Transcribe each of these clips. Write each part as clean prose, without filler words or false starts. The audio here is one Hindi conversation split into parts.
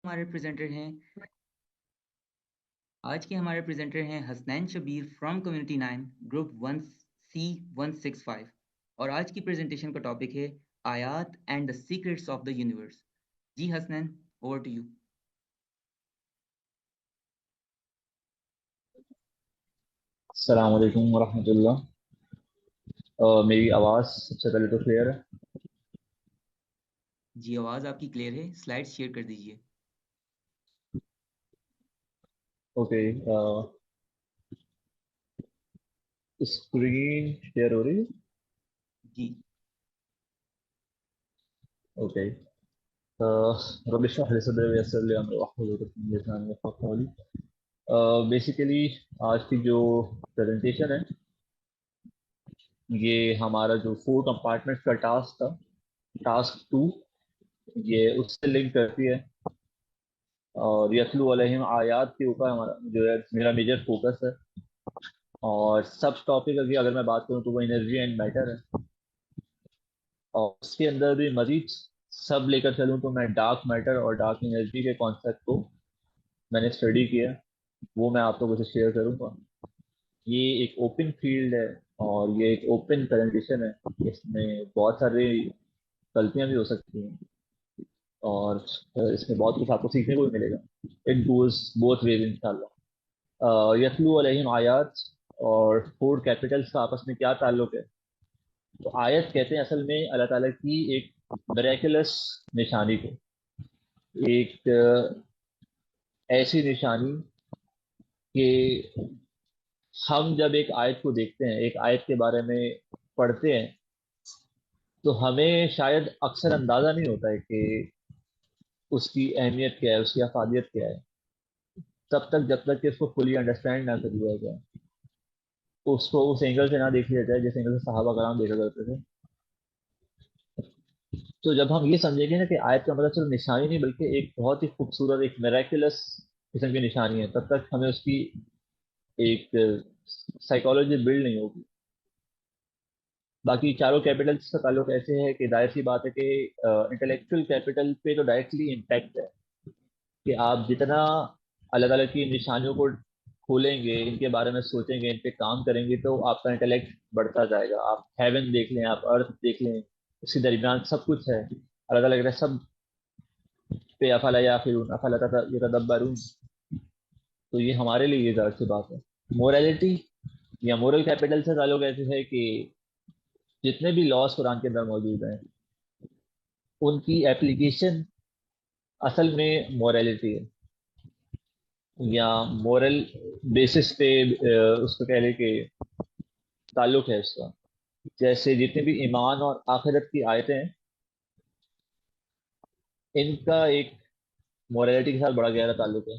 हमारे प्रेजेंटर हैं आज के हमारे प्रेजेंटर हैं Hasnain Shabir from community 9 group 1C165 और आज की प्रेजेंटेशन का टॉपिक है आयात and the secrets of the universe. जी हसनैन, ओवर टू यू। अस्सलाम वालेकुम वरहमतुल्लाह। मेरी आवाज़ सबसे पहले तो क्लियर है। जी, आवाज़ आपकी क्लियर है। स्लाइड शेयर कर दीजिए। ओके। स्क्रीन शेयर हो रही है। जी। ओके। रब इश्रह ली सदरी वयस्सिर ली अमरी वाहलुल उक़दतम मिन लिसानी यफ़क़हू क़ौली। बेसिकली आज की जो प्रेजेंटेशन है ये हमारा जो 4 कंपार्टमेंट्स का टास्क था, टास्क 2, ये उससे लिंक करती है। और यतलू अलैहिम आयात के ऊपर हमारा जो है मेरा मेजर फोकस है। और सब टॉपिक अगर मैं बात करूँ तो वो एनर्जी एंड मैटर है। और उसके अंदर भी मजीद सब लेकर चलूँ तो मैं डार्क मैटर और डार्क एनर्जी के कॉन्सेप्ट को मैंने स्टडी किया, वो मैं आप लोगों से शेयर करूँगा। ये एक ओपन फील्ड है और ये एक ओपन प्रेजेंटेशन है। इसमें बहुत सारी गलतियां भी हो सकती हैं और इसमें बहुत कुछ आपको सीखने को भी मिलेगा। इट गोज बोथ वेज इंशाल्लाह। यतलू अलैहिम आयात और 4 कैपिटल्स का आपस में क्या ताल्लुक है? तो आयत कहते हैं असल में अल्लाह ताला की एक मिरेकलस निशानी को। एक ऐसी निशानी कि हम जब एक आयत को देखते हैं, एक आयत के बारे में पढ़ते हैं, तो हमें शायद अक्सर अंदाजा नहीं होता है कि उसकी अहमियत क्या है, उसकी अफादियत क्या है, तब तक जब तक कि उसको फुली अंडरस्टैंड ना कर लिया जाए, उसको उस एंगल से ना देख लिया जाए जिस एंगल से सहाबा कराम देखा करते थे। तो जब हम ये समझेंगे ना कि आयत का मतलब सिर्फ निशानी नहीं बल्कि एक बहुत ही खूबसूरत, एक मेराकुलस किस्म की निशानी है, तब तक हमें उसकी एक साइकोलॉजी बिल्ड नहीं होगी। बाकी चारों कैपिटल्स का ताल्लुक ऐसे है कि जाहिर सी बात है कि इंटेलेक्चुअल कैपिटल पे तो डायरेक्टली इम्पैक्ट है कि आप जितना अलग अलग की निशानियों को खोलेंगे, इनके बारे में सोचेंगे, इन पे काम करेंगे, तो आपका इंटेलेक्ट बढ़ता जाएगा। आप हेवन देख लें, आप अर्थ देख लें, उसके दरमियान सब कुछ है, अलग अलग है सब पे। अफला या फिर अफला यतदब्बरून। तो ये हमारे लिए ये जाहिर सी बात है। मोरालिटी या मोरल कैपिटल से ताल्लुक ऐसे है कि जितने भी लॉज कुरान के अंदर मौजूद हैं उनकी एप्लीकेशन असल में मोरालिटी है या मोरल बेसिस पे उसको कह लें कि ताल्लुक है उसका। जैसे जितने भी ईमान और आखिरत की आयतें हैं, इनका एक मोरालिटी के साथ बड़ा गहरा ताल्लुक है।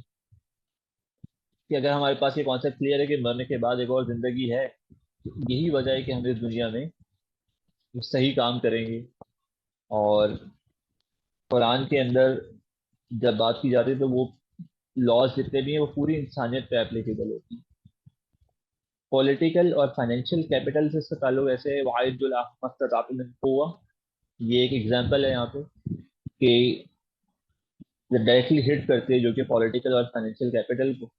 कि अगर हमारे पास ये कॉन्सेप्ट क्लियर है कि मरने के बाद एक और जिंदगी है, तो यही वजह है कि हम इस दुनिया में सही काम करेंगे। और कुरान के अंदर जब बात की जाती है तो वो लॉज जितने भी हैं वो पूरी इंसानियत पे एप्लीकेबल होती है। पॉलिटिकल और फाइनेंशियल कैपिटल से इसका ताल्लुक ऐसे है, वाहिदुल मस्तताब मिन कुव्वा, ये एक एग्जांपल है यहाँ पे कि जब डायरेक्टली हिट करती है जो कि पॉलिटिकल और फाइनेंशियल कैपिटल को।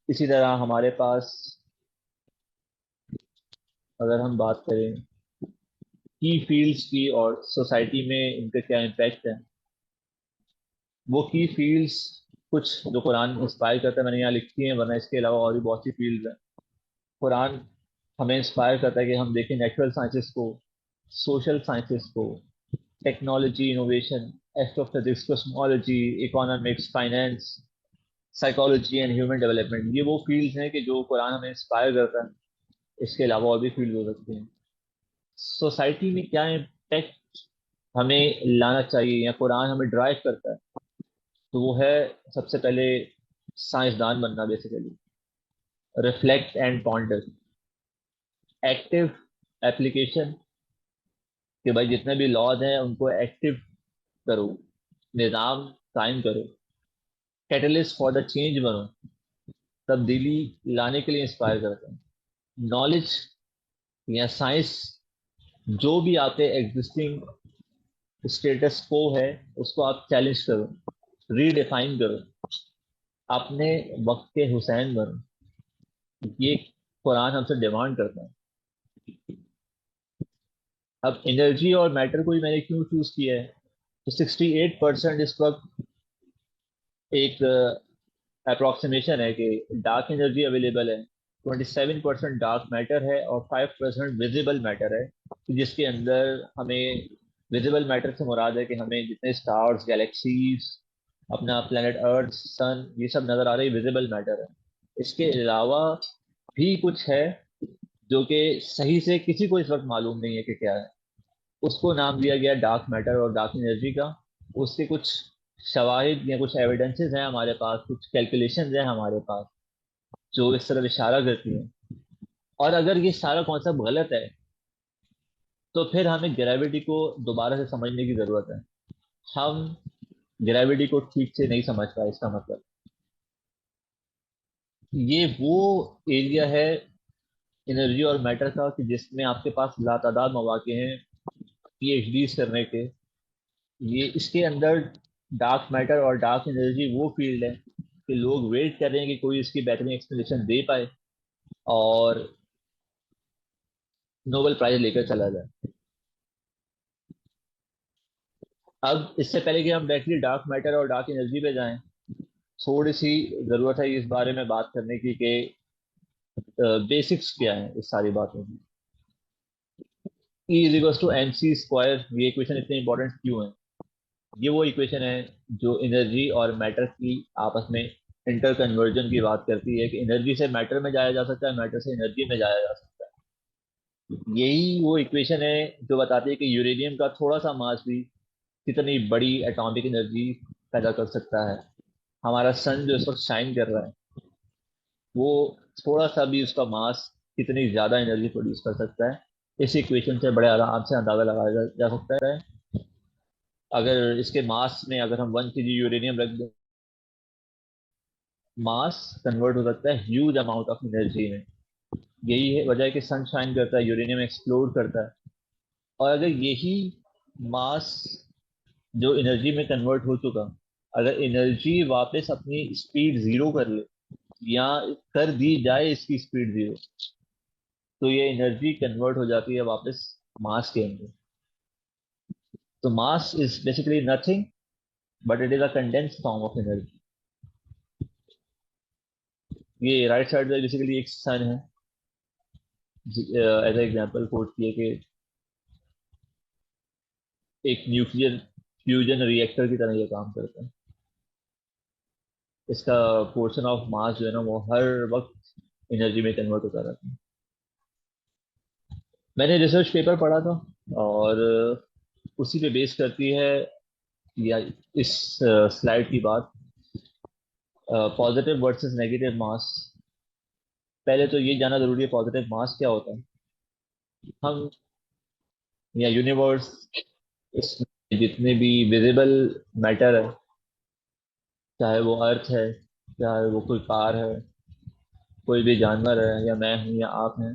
इसी तरह हमारे पास अगर हम बात करें की फील्ड्स की और सोसाइटी में इनका क्या इम्पैक्ट है, वो की फील्ड्स कुछ जो कुरान इंस्पायर करता है मैंने यहाँ लिखी है, वरना इसके अलावा और भी बहुत सी फील्ड्स हैं। कुरान हमें इंस्पायर करता है कि हम देखें नेचुरल साइंसेस को, सोशल साइंसेस को, technology, innovation, astrophysics, cosmology, economics, finance, psychology and human development. ये वो फील्ड्स हैं कि जो कुरान हमें इंस्पायर करता है। इसके अलावा और भी फील्ड हो सकती हैं। सोसाइटी में क्या इम्पैक्ट हमें लाना चाहिए या कुरान हमें ड्राइव करता है, तो वो है सबसे पहले साइंसदान बनना basically. Reflect and ponder, active application, कि भाई जितने भी लॉज हैं उनको एक्टिव करो, निज़ाम कायम करो, कैटलिस्ट फॉर द चेंज बनो, तब्दीली लाने के लिए इंस्पायर करते हैं। नॉलेज या साइंस जो भी आपके एग्जिस्टिंग स्टेटस को है उसको आप चैलेंज करो, रीडिफाइन करो, अपने वक्त के हुसैन बनो। ये कुरान हमसे डिमांड करता है। अब एनर्जी और मैटर को ही मैंने क्यों चूज किया है, तो 68% इस वक्त एक अप्रोक्सीमेशन है कि डार्क एनर्जी अवेलेबल है, 27% डार्क मैटर है और 5% विजिबल मैटर है, जिसके अंदर हमें विजिबल मैटर से मुराद है कि हमें जितने स्टार्स, गैलेक्सीज, अपना प्लेनेट अर्थ, सन, ये सब नजर आ रही विजिबल मैटर है। इसके अलावा भी कुछ है जो कि सही से किसी को इस वक्त मालूम नहीं है कि क्या है, उसको नाम दिया गया डार्क मैटर और डार्क एनर्जी का। उसके कुछ शवाहिद या कुछ एविडेंसेस हैं हमारे पास, कुछ कैलकुलेशंस हैं हमारे पास जो इस तरफ इशारा करती हैं। और अगर ये सारा कॉन्सेप्ट गलत है तो फिर हमें ग्रेविटी को दोबारा से समझने की जरूरत है। हम ग्रेविटी को ठीक से नहीं समझ पाए, इसका मतलब ये वो एरिया है एनर्जी और मैटर का कि जिसमें आपके पास लातादाद मौके हैं पीएचडी करने के। ये इसके अंदर डार्क मैटर और डार्क एनर्जी वो फील्ड है कि लोग वेट कर रहे हैं कि कोई इसकी बेहतरीन एक्सप्लेनेशन दे पाए और नोबेल प्राइज लेकर चला जाए। अब इससे पहले कि हम डायरेक्टली डार्क मैटर और डार्क एनर्जी पे जाएं, थोड़ी सी ज़रूरत है इस बारे में बात करने की कि बेसिक्स क्या है इस सारी बातों की। E is equals to M C square, ये इक्वेशन इतनी इंपॉर्टेंट क्यों है? ये वो इक्वेशन है जो एनर्जी और मैटर की आपस में इंटर कन्वर्जन की बात करती है कि एनर्जी से मैटर में जाया जा सकता है, मैटर से एनर्जी में जाया जा सकता है। यही वो इक्वेशन है जो बताती है कि यूरेनियम का थोड़ा सा मास भी कितनी बड़ी एटॉमिक एनर्जी पैदा कर सकता है। हमारा सन जो इस वक्त शाइन कर रहा है वो थोड़ा सा भी उसका मास कितनी ज्यादा एनर्जी प्रोड्यूस कर सकता है, इस इक्वेशन से बड़े आराम से अंदाजा लगाया जा सकता है। अगर इसके मास में अगर हम 1 kg यूरेनियम रख दें, मास कन्वर्ट हो सकता है ह्यूज अमाउंट ऑफ एनर्जी में। यही है वजह है कि सनशाइन करता है, यूरेनियम एक्सप्लोड करता है। और अगर यही मास जो एनर्जी में कन्वर्ट हो चुका, अगर एनर्जी वापस अपनी स्पीड जीरो कर ले या कर दी जाए इसकी स्पीड जीरो, तो ये एनर्जी कन्वर्ट हो जाती है वापस मास के अंदर। तो mass is basically nothing but it is a condensed form of energy. ये राइट साइड में बेसिकली एक सन है, एज एग्जांपल कोट किए कि एक न्यूक्लियर फ्यूजन रिएक्टर की तरह ये काम करता है। इसका पोर्शन ऑफ मास जो है ना वो हर वक्त एनर्जी में कन्वर्ट होता रहता है। मैंने रिसर्च पेपर पढ़ा था और उसी पे बेस करती है या इस स्लाइड की बात, पॉजिटिव वर्सेस नेगेटिव मास। पहले तो ये जानना जरूरी है पॉजिटिव मास क्या होता है। हम या यूनिवर्स, इसमें जितने भी विजिबल मैटर है, चाहे वो अर्थ है, चाहे वो कोई कार है, कोई भी जानवर है, या मैं हूँ या आप हैं,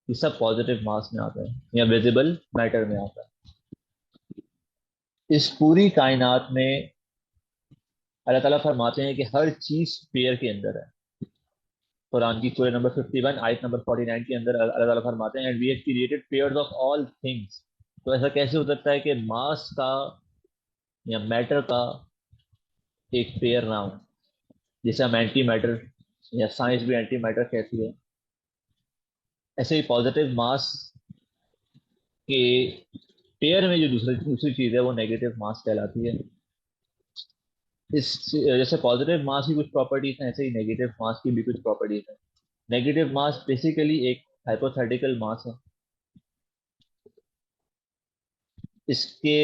ये सब पॉजिटिव मास में आता है या विजिबल मैटर में आता है। इस पूरी कायनात में अल्लाह ताला फरमाते हैं कि हर चीज पेयर के अंदर है। कुरान की सूरह नंबर 51 आयत नंबर 49 के अंदर अल्लाह ताला फरमाते हैं and we have created pairs of all things. तो ऐसा कैसे हो सकता है कि मास का या मैटर का एक पेयर ना हो, जैसे हम एंटी मैटर या साइंस भी एंटी मैटर कहती है, ऐसे ही पॉजिटिव मास के पेयर में जो दूसरी दूसरी चीज है वो नेगेटिव मास कहलाती है। इस जैसे पॉजिटिव मास की कुछ प्रॉपर्टीज हैं, ऐसे ही नेगेटिव मास की भी कुछ प्रॉपर्टीज हैं। नेगेटिव मास बेसिकली एक हाइपोथेटिकल मास है। इसके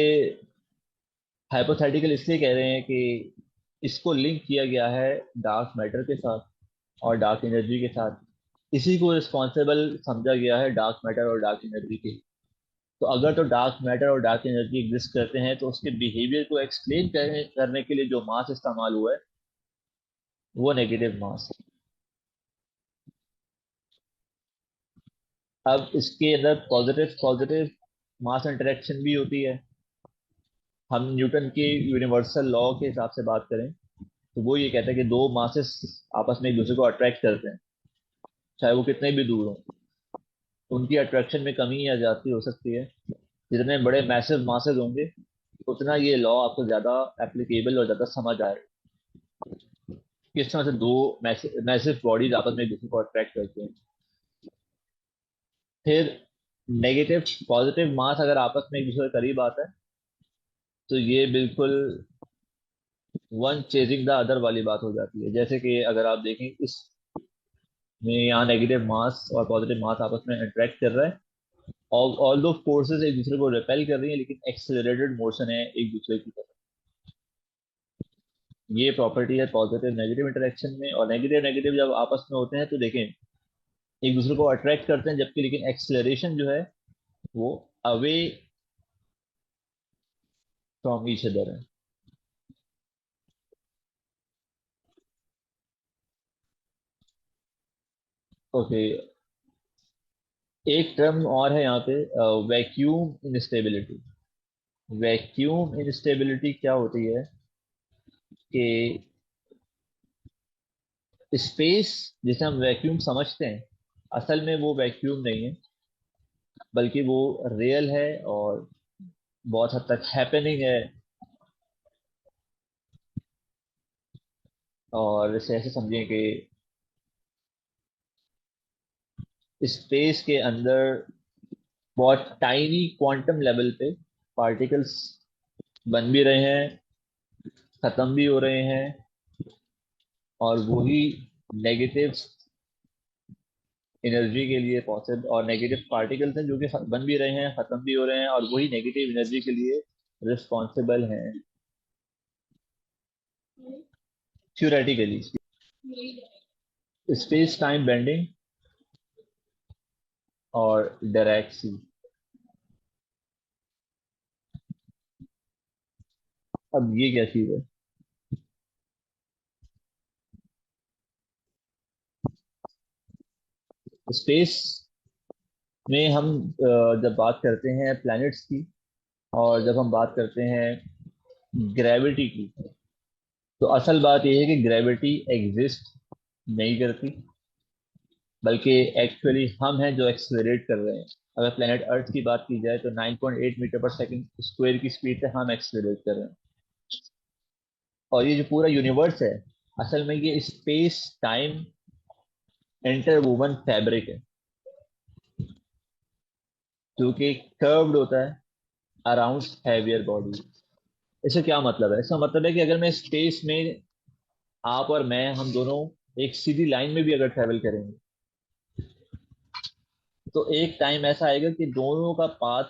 हाइपोथेटिकल इसलिए कह रहे हैं कि इसको लिंक किया गया है डार्क मैटर के साथ और डार्क एनर्जी के साथ। इसी को रिस्पॉन्सिबल समझा गया है डार्क मैटर और डार्क एनर्जी के। तो अगर तो डार्क मैटर और डार्क एनर्जी एग्जिस्ट करते हैं तो उसके बिहेवियर को एक्सप्लेन करने के लिए जो मास इस्तेमाल हुआ है वो नेगेटिव मास है। अब इसके अंदर पॉजिटिव पॉजिटिव मास इंटरेक्शन भी होती है हम न्यूटन के यूनिवर्सल लॉ के हिसाब से बात करें तो वो ये कहता है कि दो मासेस आपस में एक दूसरे को अट्रैक्ट करते हैं, चाहे वो कितने भी दूर हो। उनकी अट्रैक्शन में कमी या ज्यादती हो सकती है। जितने बड़े मैसिव मासेस होंगे उतना ये लॉ आपको ज्यादा एप्लीकेबल और ज्यादा समझ आएगा। किस तरह से दो मैसिव बॉडीज आपस में एक दूसरे को अट्रैक्ट करते हैं। फिर नेगेटिव पॉजिटिव मास अगर आपस में एक दूसरे के करीब आता है तो ये बिल्कुल वन चेजिंग द अदर वाली बात हो जाती है। जैसे कि अगर आप देखें इस में यहाँ नेगेटिव मास और पॉजिटिव मास आपस में अट्रैक्ट कर रहा है, और ऑल दो फोर्सेस एक दूसरे को रिपेल कर रही है लेकिन एक्सेलरेटेड मोशन है एक दूसरे की तरफ। ये प्रॉपर्टी है पॉजिटिव नेगेटिव इंटरेक्शन में। और नेगेटिव नेगेटिव जब आपस में होते हैं तो देखें एक दूसरे को अट्रैक्ट करते हैं, जबकि लेकिन एक्सेलरेशन जो है वो अवे फ्रॉम ईच अदर है। ओके, एक टर्म और है यहाँ पे, वैक्यूम इंस्टेबिलिटी। वैक्यूम इंस्टेबिलिटी क्या होती है कि स्पेस जिसे हम वैक्यूम समझते हैं असल में वो वैक्यूम नहीं है, बल्कि वो रियल है और बहुत हद तक हैपनिंग है। और इसे ऐसे समझें कि स्पेस के अंदर बहुत टाइनी क्वांटम लेवल पे पार्टिकल्स बन भी रहे हैं, खत्म भी हो रहे हैं, और वही नेगेटिव एनर्जी के लिए पॉसिबल, और नेगेटिव पार्टिकल्स हैं जो कि बन भी रहे हैं, खत्म भी हो रहे हैं, और वही नेगेटिव एनर्जी के लिए रिस्पॉन्सिबल हैं थ्योरेटिकली। स्पेस टाइम बेंडिंग और डायरेक्सी। अब ये क्या चीज है? स्पेस में हम जब बात करते हैं प्लैनेट्स की, और जब हम बात करते हैं ग्रेविटी की, तो असल बात यह है कि ग्रेविटी एग्जिस्ट नहीं करती, बल्कि एक्चुअली हम हैं जो एक्सेलरेट कर रहे हैं। अगर प्लेनेट अर्थ की बात की जाए तो 9.8 मीटर पर सेकंड स्क्वायर की स्पीड से हम एक्सेलरेट कर रहे हैं। और ये जो पूरा यूनिवर्स है असल में ये स्पेस टाइम इंटरवूवन फैब्रिक है, जो कि कर्व्ड होता है अराउंड हैवियर बॉडी। इससे क्या मतलब है? इसका मतलब है कि अगर मैं स्पेस में, आप और मैं, हम दोनों एक सीधी लाइन में भी अगर ट्रेवल करेंगे तो एक टाइम ऐसा आएगा कि दोनों का पाथ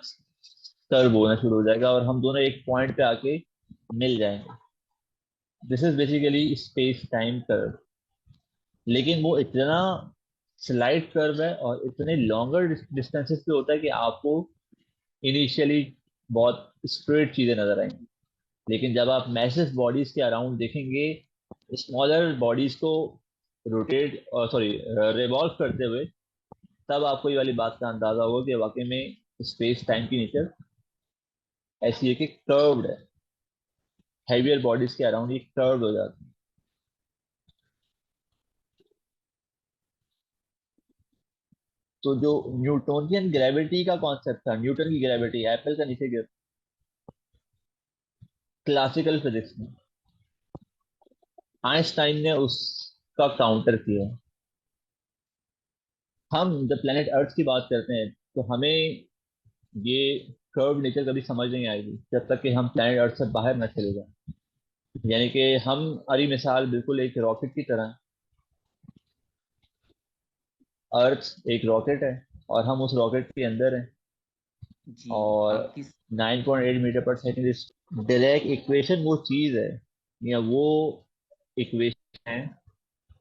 कर्व होना शुरू हो जाएगा और हम दोनों एक पॉइंट पे आके मिल जाएंगे। This is basically space time curve. लेकिन वो इतना स्लाइड कर्व है और इतने लॉन्गर डिस्टेंसेस पे होता है कि आपको इनिशियली बहुत स्ट्रेट चीजें नजर आएंगी, लेकिन जब आप मैसिव बॉडीज के अराउंड देखेंगे स्मॉलर बॉडीज को रोटेट और सॉरी रिवॉल्व करते हुए, तब आपको ये वाली बात का अंदाजा होगा कि वाकई में स्पेस टाइम की नेचर ऐसी है कि कर्व्ड है। हैवियर बॉडीज के अराउंड ये कर्व्ड हो जाती है। तो जो न्यूटोनियन ग्रेविटी का कॉन्सेप्ट था, न्यूटन की ग्रेविटी एप्पल का नीचे गिर, क्लासिकल फिजिक्स में आइंस्टाइन ने उसका काउंटर किया। हम जब प्लेनेट अर्थ की बात करते हैं तो हमें ये कर्व नेचर कभी समझ नहीं आएगी जब तक कि हम प्लेनेट अर्थ से बाहर न चले जाएं। यानी कि हम अरी मिसाल बिल्कुल एक रॉकेट की तरह, अर्थ एक रॉकेट है और हम उस रॉकेट के अंदर हैं। जी और आपकी 9.8 मीटर पर सेकेंड डिरेक इक्वेशन वो चीज है, या वो इक्वेशन है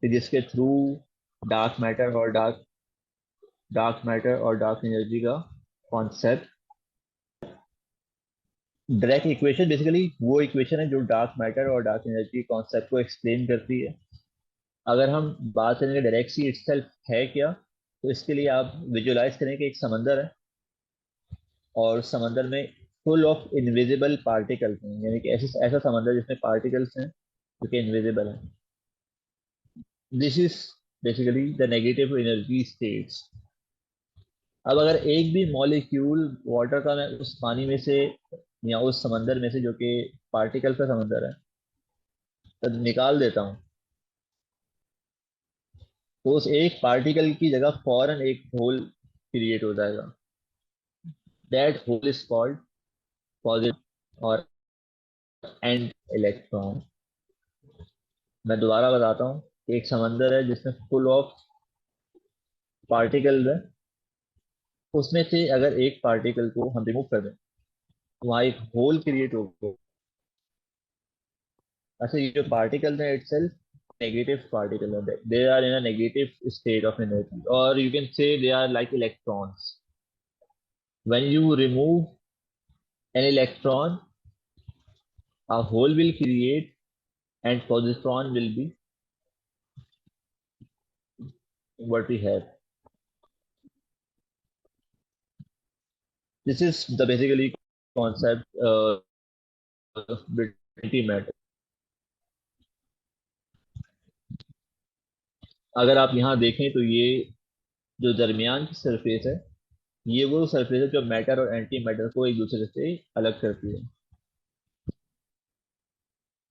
कि जिसके थ्रू डार्क मैटर और डार्क एनर्जी का कॉन्सेप्ट, डायरेक्ट इक्वेशन बेसिकली वो इक्वेशन है जो डार्क मैटर और डार्क एनर्जी कॉन्सेप्ट को एक्सप्लेन करती है। अगर हम बात करें कि डायरेक्सी इटसेल्फ है क्या, तो इसके लिए आप विजुलाइज करें कि एक समंदर है और उस समंदर में फुल ऑफ इनविजिबल पार्टिकल्स हैं, यानी कि ऐसे ऐसा समंदर जिसमें पार्टिकल्स हैं जो कि इनविजिबल हैं। This is basically the negative energy states. अब अगर एक भी मॉलिक्यूल वाटर का मैं उस पानी में से या उस समंदर में से जो कि पार्टिकल का समंदर है तब निकाल देता हूँ, तो उस एक पार्टिकल की जगह फौरन एक होल क्रिएट हो जाएगा। That hole is called positive और एंड इलेक्ट्रॉन। मैं दोबारा बताता हूँ, एक समंदर है जिसमें फुल ऑफ पार्टिकल है, उसमें से अगर एक पार्टिकल को हम रिमूव कर दें तो वहाँ एक होल क्रिएट होगा। अच्छा, ये जो पार्टिकल है इटसेल्फ नेगेटिव पार्टिकल है, they are in a negative state of energy, और you can say they are like electrons. When you remove an electron, a hole will create and positron will be what we have. This is the basically concept between matter. अगर आप यहाँ देखें तो ये जो दरमियान की सरफेस है, ये वो सरफेस है जो मैटर और एंटी मैटर को एक दूसरे से अलग करती है,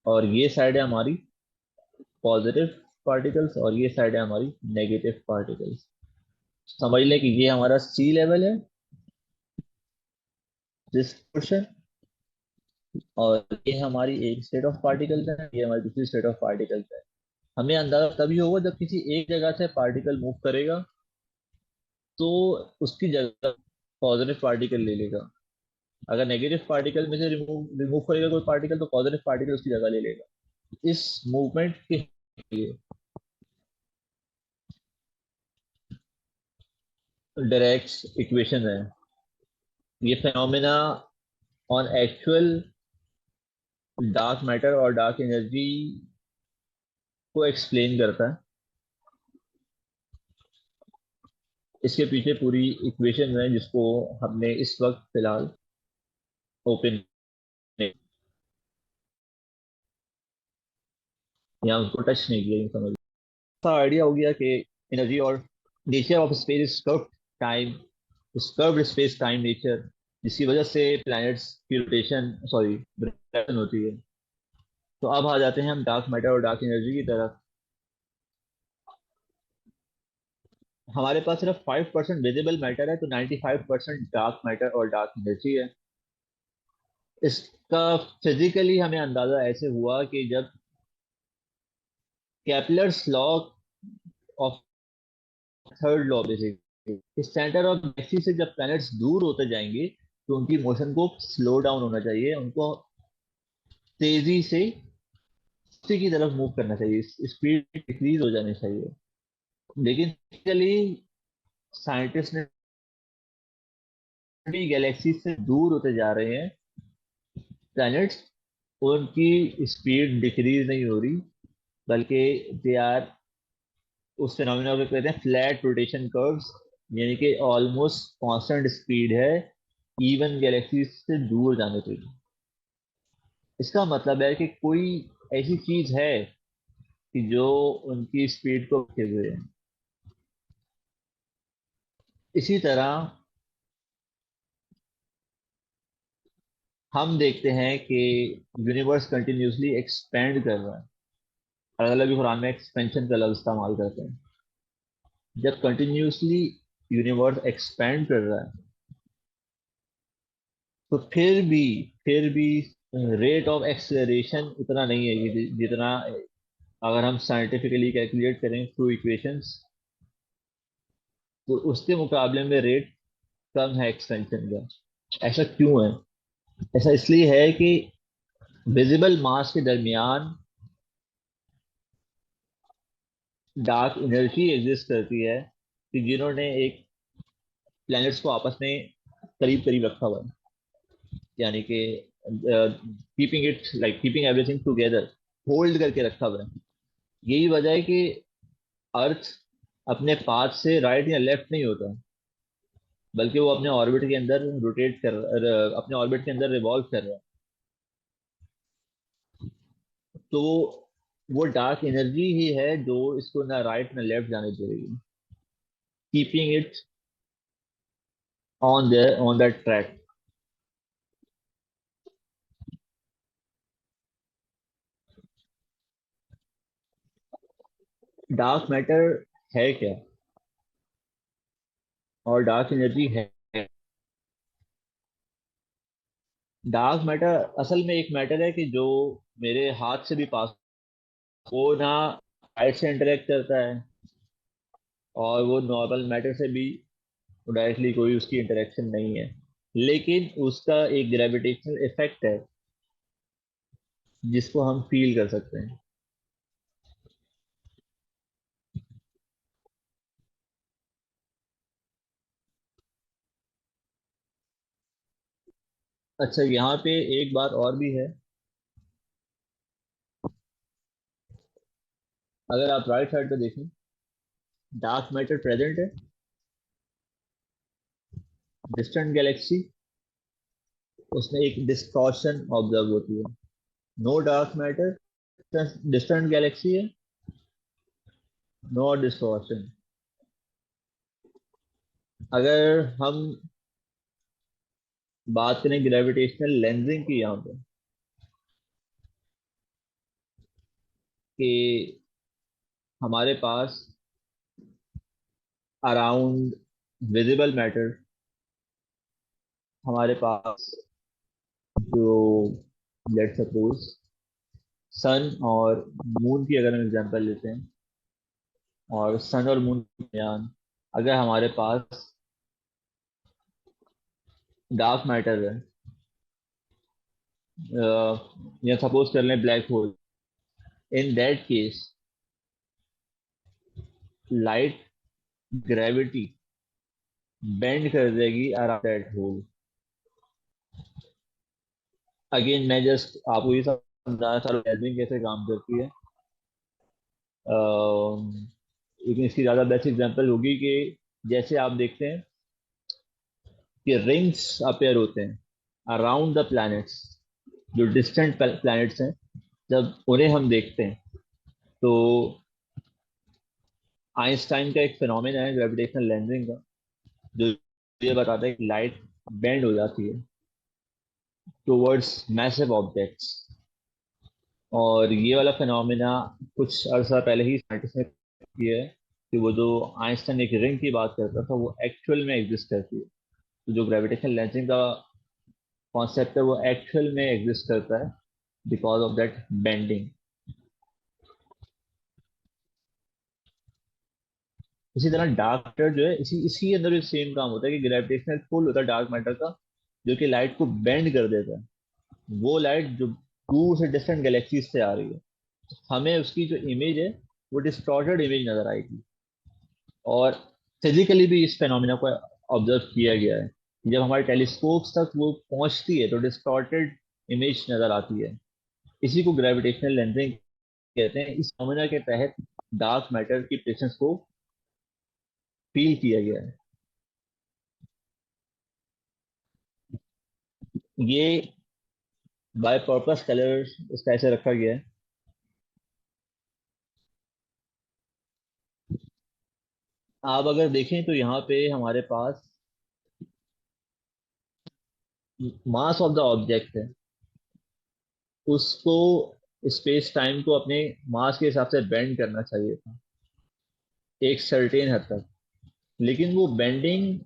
और ये साइड है हमारी पॉजिटिव पार्टिकल्स और ये साइड है हमारी नेगेटिव पार्टिकल्स। समझ लें कि ये हमारा सी लेवल है, दिस पोर्शन, और ये हमारी एक स्टेट ऑफ पार्टिकल्स है, ये हमारी दूसरी स्टेट ऑफ पार्टिकल्स है। हमें अंदाजा तभी होगा जब किसी एक जगह से पार्टिकल मूव करेगा तो उसकी जगह पॉजिटिव पार्टिकल ले लेगा। अगर नेगेटिव पार्टिकल में से रिमूव रिमूव करेगा कोई पार्टिकल तो पॉजिटिव पार्टिकल उसकी जगह ले लेगा। इस मूवमेंट के लिए डायरेक्ट इक्वेशन है। ये phenomena on actual dark matter और डार्क एनर्जी को एक्सप्लेन करता है। इसके पीछे पूरी इक्वेशन है जिसको हमने इस वक्त फिलहाल ओपन या उसको टच नहीं किया, यूं समझ। सा आइडिया हो गया कि एनर्जी और nature of space is curved time, curved space time nature, जिसकी वजह से प्लैनेट्स की रोटेशन सॉरी रोटेशन होती है। तो अब आ जाते हैं हम डार्क मैटर और डार्क एनर्जी की तरफ। हमारे पास सिर्फ 5% विजिबल मैटर है, तो 95% डार्क मैटर और डार्क एनर्जी है। इसका फिजिकली हमें अंदाजा ऐसे हुआ कि जब Kepler's law of third law basically, इस सेंटर ऑफ गैलेक्सी से जब प्लैनेट्स दूर होते जाएंगे तो उनकी मोशन को स्लो डाउन होना चाहिए, उनको तेजी से नीचे की तरफ मूव करना चाहिए, स्पीड डिक्रीज हो जानी चाहिए। लेकिन बेसिकली साइंटिस्ट ने भी गैलेक्सी से दूर होते जा रहे हैं प्लैनेट्स, उनकी स्पीड डिक्रीज नहीं हो रही, बल्कि दे आर उस फिनोमेना को कहते हैं फ्लैट रोटेशन कर्व्स, यानी कि ऑलमोस्ट कांस्टेंट स्पीड है इवन गैलेक्सी से दूर जाने पे भी। इसका मतलब है कि कोई ऐसी चीज है कि जो उनकी स्पीड को रोके हुए है। इसी तरह हम देखते हैं कि यूनिवर्स कंटिन्यूसली एक्सपेंड कर रहा है। अलग अलग कुरान में एक्सपेंशन का लफ्ज इस्तेमाल करते हैं। जब कंटिन्यूसली यूनिवर्स एक्सपेंड कर रहा है तो फिर भी रेट ऑफ एक्सेलरेशन उतना नहीं है जितना अगर हम साइंटिफिकली कैलकुलेट करें थ्रू इक्वेशंस, तो उसके मुकाबले में रेट कम है एक्सपेंशन का। ऐसा क्यों है? ऐसा इसलिए है कि विजिबल मास के दरमियान डार्क एनर्जी एग्जिस्ट करती है कि जिन्होंने एक प्लैनेट्स को आपस में करीब करीब रखा हुआ है, यानी कि keeping it like keeping everything together, hold करके रखा हुआ है। यही वजह है कि अर्थ अपने पाथ से राइट या लेफ्ट नहीं होता, बल्कि वो अपने ऑर्बिट के अंदर रोटेट कर अपने ऑर्बिट के अंदर रिवॉल्व कर रहा है। तो वो डार्क एनर्जी ही है जो इसको ना राइट ना लेफ्ट जाने दे रही है, keeping it on that track. Dark matter है क्या, और डार्क एनर्जी है। डार्क मैटर असल में एक मैटर है कि जो मेरे हाथ से भी पास, वो ना लाइट से इंटरेक्ट करता है, और वो नॉर्मल मैटर से भी डायरेक्टली कोई उसकी इंटरेक्शन नहीं है, लेकिन उसका एक ग्रेविटेशनल इफेक्ट है जिसको हम फील कर सकते हैं। अच्छा, यहाँ पे एक बात और भी है। अगर आप राइट साइड पे देखें, डार्क मैटर प्रेजेंट है, डिस्टेंट गैलेक्सी, उसमें एक डिस्टॉर्शन ऑब्जर्व होती है। No dark matter, distant galaxy है, नो डिस्टॉर्शन। अगर हम बात करें ग्रेविटेशनल लेंसिंग की यहाँ पे, कि हमारे पास अराउंड विजिबल मैटर, हमारे पास जो, लेट सपोज सन और मून की अगर हम एग्जांपल लेते हैं, और सन और मून के दरमियान अगर हमारे पास डार्क मैटर है, या सपोज कर लें black hole, in that case light gravity bend कर देगी अराउंड दैट होल। अगेन मैं जस्ट आपको ये समझाना चाह रहा हूँ कैसे काम करती है। लेकिन इसकी ज़्यादा बेस्ट एग्जांपल होगी कि जैसे आप देखते हैं कि रिंग्स अपेयर होते हैं अराउंड द प्लैनेट्स, जो डिस्टेंट प्लैनेट्स हैं, जब उन्हें हम देखते हैं तो आइंस्टाइन का एक फिनोमेना है ग्रेविटेशनल लेंसिंग का, जो ये बताता है कि लाइट बेंड हो जाती है टुवर्ड्स मैसिव ऑब्जेक्ट्स। और ये वाला फिनोमेना कुछ अर्सा पहले ही साइंटिस्ट ने किया है, कि वो जो आइंस्टाइन एक रिंग की बात करता था वो एक्चुअल में एग्जिस्ट करती है। तो जो ग्रेविटेशनल लेंसिंग का कॉन्सेप्ट है वो एक्चुअल में एग्जिस्ट करता है बिकॉज ऑफ दैट बेंडिंग। इसी तरह डार्क मैटर जो है, इसी इसी अंदर भी सेम काम होता है कि ग्रेविटेशनल पुल होता है डार्क मैटर का, जो कि लाइट को बेंड कर देता है। वो लाइट जो दूर से डिस्टेंट गैलेक्सीज से आ रही है, हमें उसकी जो इमेज है वो डिस्टॉर्टेड इमेज नजर आएगी। और फिजिकली भी इस फेनोमेना को ऑब्जर्व किया गया है। जब हमारे टेलीस्कोप्स तक वो पहुंचती है तो डिस्टॉर्टेड इमेज नजर आती है। इसी को ग्रेविटेशनल लेंसिंग कहते हैं। इस फेनोमेना के तहत डार्क मैटर की प्रेजेंस को फील किया गया है। ये बाय पर्पस कलर इसका ऐसे रखा गया है। आप अगर देखें तो यहाँ पे हमारे पास मास ऑफ द ऑब्जेक्ट है, उसको स्पेस टाइम को अपने मास के हिसाब से बेंड करना चाहिए था एक सर्टेन हद तक, लेकिन वो बेंडिंग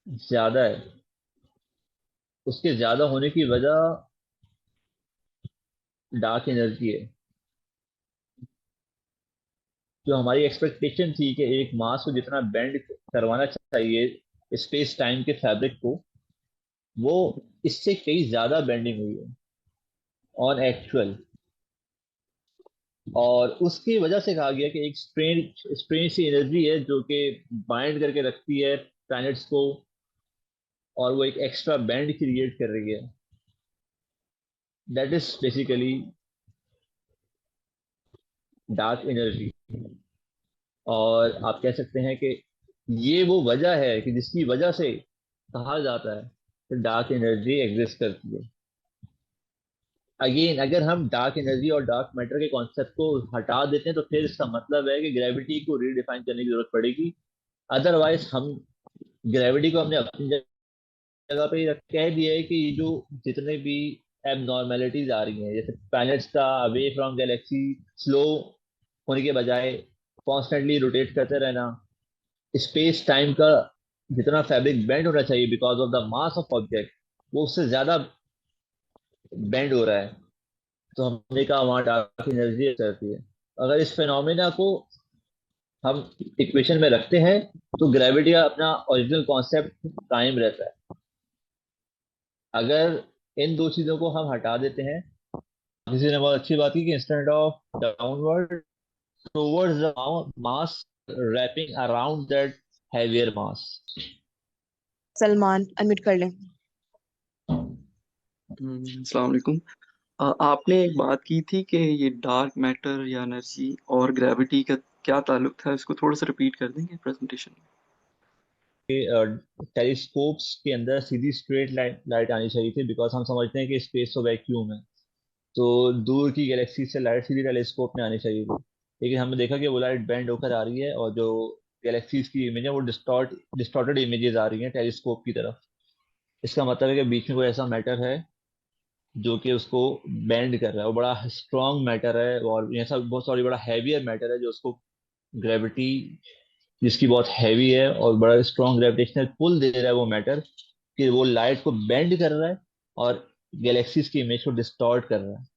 ज्यादा है। उसके ज्यादा होने की वजह डार्क एनर्जी है। जो हमारी एक्सपेक्टेशन थी कि एक मास को जितना बेंड करवाना चाहिए स्पेस टाइम के फैब्रिक को, वो इससे कई ज्यादा बेंडिंग हुई है ऑन एक्चुअल। और उसकी वजह से कहा गया कि एक स्ट्रेंज स्ट्रेंज सी एनर्जी है जो कि बाइंड करके रखती है प्लैनेट्स को, और वो एक एक्स्ट्रा बैंड क्रिएट कर रही है। That is basically dark energy. और आप कह सकते हैं कि ये वो वजह है कि जिसकी वजह से कहा जाता है कि डार्क एनर्जी एग्जिस्ट करती है। अगेन अगर हम डार्क एनर्जी और डार्क मैटर के कॉन्सेप्ट को हटा देते हैं तो फिर इसका मतलब है कि ग्रेविटी को रीडिफाइन करने की जरूरत पड़ेगी। अदरवाइज हम ग्रेविटी को हमने अपनी जगह पे ही कह दिया है कि ये जो जितने भी एबनॉर्मेलिटीज आ रही हैं, जैसे प्लैनेट्स का अवे फ्रॉम गैलेक्सी स्लो होने के बजाय कॉन्स्टेंटली रोटेट करते रहना, स्पेस टाइम का जितना फैब्रिक बेंड होना चाहिए because of the mass of object, वो उससे ज्यादा बेंड हो रहा है। तो हमने कहा वहाँ डार्क एनर्जी रहती है। अगर इस फेनोमेना को हम इक्वेशन में रखते हैं तो ग्रेविटी का अपना ओरिजिनल कॉन्सेप्ट कायम रहता है। अगर इन दो चीजों को हम हटा देते हैं, किसी ने बहुत अच्छी बात की कि instant of downward towards the mass wrapping around that heavier mass. Salman unmute कर लें। अस्सलाम वालेकुम। आपने एक बात की थी कि ये डार्क मैटर या एनर्जी और ग्रेविटी का क्या ताल्लुक था, इसको थोड़ा सा रिपीट कर देंगे प्रेजेंटेशन में। टेलीस्कोप्स के अंदर सीधी स्ट्रेट लाइट आनी चाहिए थी बिकॉज हम समझते हैं कि स्पेस तो वैक्यूम है, तो दूर की गैलेक्सी से लाइट सीधी टेलीस्कोप में आनी चाहिए थी। लेकिन हमने देखा कि वो लाइट बेंड होकर आ रही है और जो गैलेक्सीज की इमेज है वो डिस्टॉर्टेड इमेजेस आ रही हैं टेलीस्कोप की तरफ। इसका मतलब है कि बीच में कोई ऐसा मैटर है जो कि उसको बेंड कर रहा है। वो बड़ा स्ट्रॉन्ग मैटर है और ऐसा बहुत सॉरी बड़ा हैवियर मैटर है जो उसको ग्रेविटी जिसकी बहुत हैवी है और बड़ा स्ट्रॉन्ग ग्रेविटेशनल पुल दे रहा है वो मैटर, कि वो लाइट को बेंड कर रहा है और गैलेक्सीज की इमेज को डिस्टॉर्ट कर रहा है।